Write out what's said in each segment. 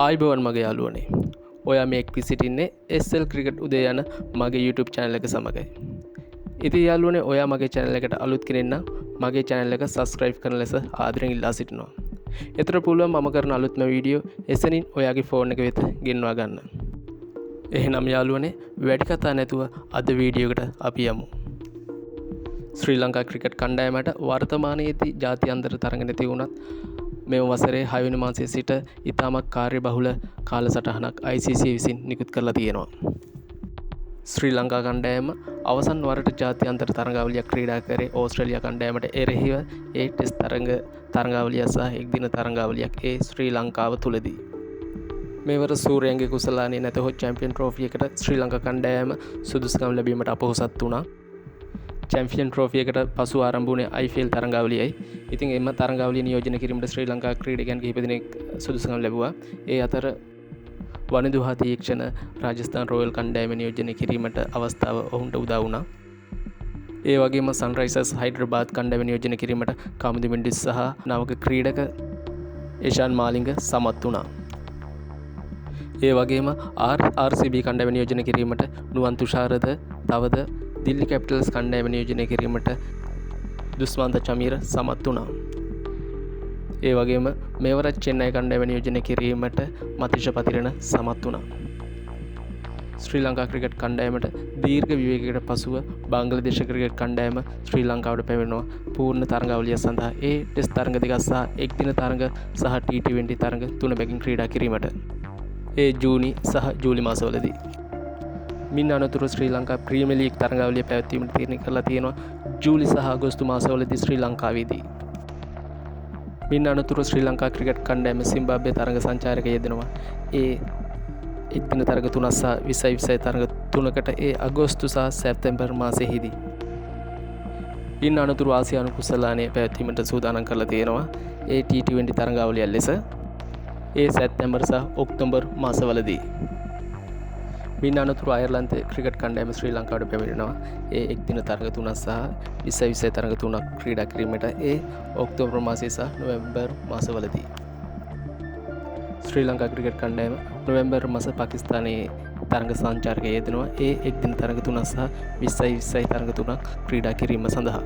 ආයිබෝවන් මගේ යාළුවනේ. ඔයා මේ එක්වී සිටින්නේ SL ක්‍රිකට් උදේ යන මගේ YouTube channel එක සමගයි. ඉතින් යාළුවනේ ඔයා මගේ channel එකට අලුත් කෙනෙක් නම් මගේ channel එක subscribe කරන ලෙස ආදරෙන් ඉල්ලා සිටිනවා. ඒතර පුළුවන් මම කරන අලුත්ම වීඩියෝ එසනින් ඔයාගේ ෆෝන් එක වෙත ගෙන්වා ගන්න. එහෙනම් යාළුවනේ වැඩි කතා නැතුව අද වීඩියෝ එකට අපි යමු. ශ්‍රී ලංකා ක්‍රිකට් කණ්ඩායමට වර්තමානයේදී ජාත්‍යන්තර තරඟ නැති වුණත් මේ වසරේ 6 වෙනි මාසයේ සිට ඉතාමත් කාර්යබහුල කාලසටහනක් ICC විසින් නිකුත් කරලා තියෙනවා. ශ්‍රී ලංකා කණ්ඩායම අවසන් වරට ජාත්‍යන්තර තරඟාවලියක් ක්‍රීඩා කරේ ඕස්ට්‍රේලියා කණ්ඩායමට එරෙහිව ඒ ටෙස්ට් තරඟාවලිය සහ එක්දින තරඟාවලියක් ඒ ශ්‍රී ලංකාව තුලදී. මේවර සූර්යයන්ගේ කුසලානේ නැතහොත් චැම්පියන් ට්‍රෝෆි එකට ශ්‍රී ලංකා කණ්ඩායම සුදුසුකම් ලැබීමට අපොහොසත් වුණා. චැම්පියන් ට්‍රෝෆි එකට පසු ආරම්භ වුණේ IPL තරඟාවලියයි. ඉතින් එම තරඟාවලිය නියෝජනය කිරීමට ශ්‍රී ලංකා ක්‍රීඩකයන් කිහිප දෙනෙක් සුදුසුකම් ලැබුවා. ඒ අතර වනිදුහා තීක්ෂණ රාජස්ථාන් රොයල් කණ්ඩායම නියෝජනය කිරීමට අවස්ථාව ඔවුන්ට උදා වුණා. ඒ වගේම සන්රයිසර්ස් හයිඩ්‍රබාද් කණ්ඩායම නියෝජනය කිරීමට කමුදු මෙන්ඩිස් සහ නවක ක්‍රීඩක ඒෂාන් මාලිංග සමත් වුණා. ඒ වගේම RCB කණ්ඩායම නියෝජනය කිරීමට නුවන් තුෂාරද තවද දිල්ලි කැපිටල්ස් කණ්ඩායම නියෝජනය කිරීමට දුස්මන්ත චමීර සමත් වුණා. ඒ වගේම මෙවරත් චෙන්නයි කණ්ඩායම නියෝජනය කිරීමට මතිෂ පතිරණ සමත් වුණා. ශ්‍රී ලංකා ක්‍රිකට් කණ්ඩායමට දීර්ඝ විවේකයකට පසුව බංග්ලාදේශ ක්‍රිකට් කණ්ඩායම ශ්‍රී ලංකාවට පැමිණෙනවා පූර්ණ තරඟාවලිය සඳහා ඒ ටෙස්ට් තරඟ දෙකක් සහ එක්දින තරඟ සහ T20 තරඟ තුන බැගින් ක්‍රීඩා කිරීමට ඒ ජූනි සහ ජූලි මාසවලදී. මින් අනතුරු ශ්‍රී ලංකා ප්‍රීමියර් ලීග් තරඟාවලිය පැවැත්වීමට තීරණය කරලා තියෙනවා ජූලි සහ අගෝස්තු මාසවලදී ශ්‍රී ලංකාවේදී. මින් අනතුරු ශ්‍රී ලංකා ක්‍රිකට් කණ්ඩායම සිම්බාබ්වේ තරඟ සංචාරක යෙදෙනවා. ඒ එක්දින තරඟ 3 සහ 20 තරඟ 3කට ඒ අගෝස්තු සහ සැප්තැම්බර් මාසෙහිදී. මින් අනතුරු ආසියානු කුසලානේ පැවැත්වීමට සූදානම් කරලා තියෙනවා. ඒ T20 තරඟාවලිය ලෙස ඒ සැප්තැම්බර් සහ ඔක්තෝබර් මාසවලදී. මින් අනතුරු අයර්ලන්තයේ ක්‍රිකට් කණ්ඩායම ශ්‍රී ලංකාවට පැමිණෙනවා. ඒ එක්දින තරඟ 3 සහ 20 තරඟ 3ක් ක්‍රීඩා කිරීමට ඒ ඔක්තෝබර් මාසයේ සහ නොවැම්බර් මාසවලදී. ශ්‍රී ලංකා ක්‍රිකට් කණ්ඩායම නොවැම්බර් මාස පාකිස්තානයේ තරඟ සංචාරක යෙදෙනවා. ඒ එක්දින තරඟ 3 සහ 20 තරඟ 3ක් ක්‍රීඩා කිරීම සඳහා.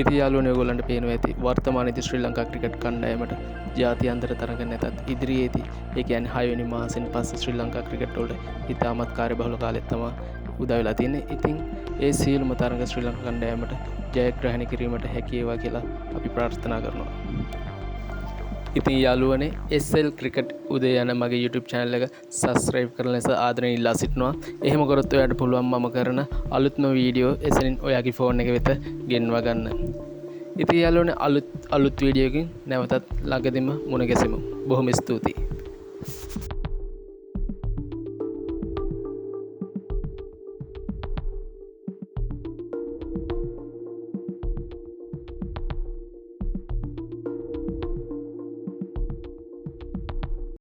ඉතින් යාළුවනේ ඔයගොල්ලන්ට පේනවා ඇති වර්තමානයේදී ශ්‍රී ලංකා ක්‍රිකට් කණ්ඩායමට ජාත්‍යන්තර තරඟ නැතත් ඉදිරියේදී ඒ කියන්නේ 6 වෙනි මාසෙන් පස්සේ ශ්‍රී ලංකා ක්‍රිකට් වලට ඉතාමත් කාර්යබහුල කාලයක් තමයි උදා වෙලා තියෙන්නේ. ඉතින් ඒ සියලුම තරඟ ශ්‍රී ලංකා කණ්ඩායමට ජයග්‍රහණය කිරීමට හැකි වේවා කියලා අපි ප්‍රාර්ථනා කරනවා. ඉතින් යාළුවනේ SL ක්‍රිකට් උදේ යන මගේ YouTube channel එක subscribe කරන ලෙස ආදරෙන් ඉල්ලා සිටිනවා. එහෙම කරොත් ඔයාලට පුළුවන් මම කරන අලුත්ම වීඩියෝ එසනින් ඔයාගේ ෆෝන් එක වෙත ගෙන්වා ගන්න. ඉතින් යාළුවනේ අලුත් වීඩියෝකින් නැවතත් ළඟදීම මුණ ගැසෙමු. බොහොම ස්තුතියි.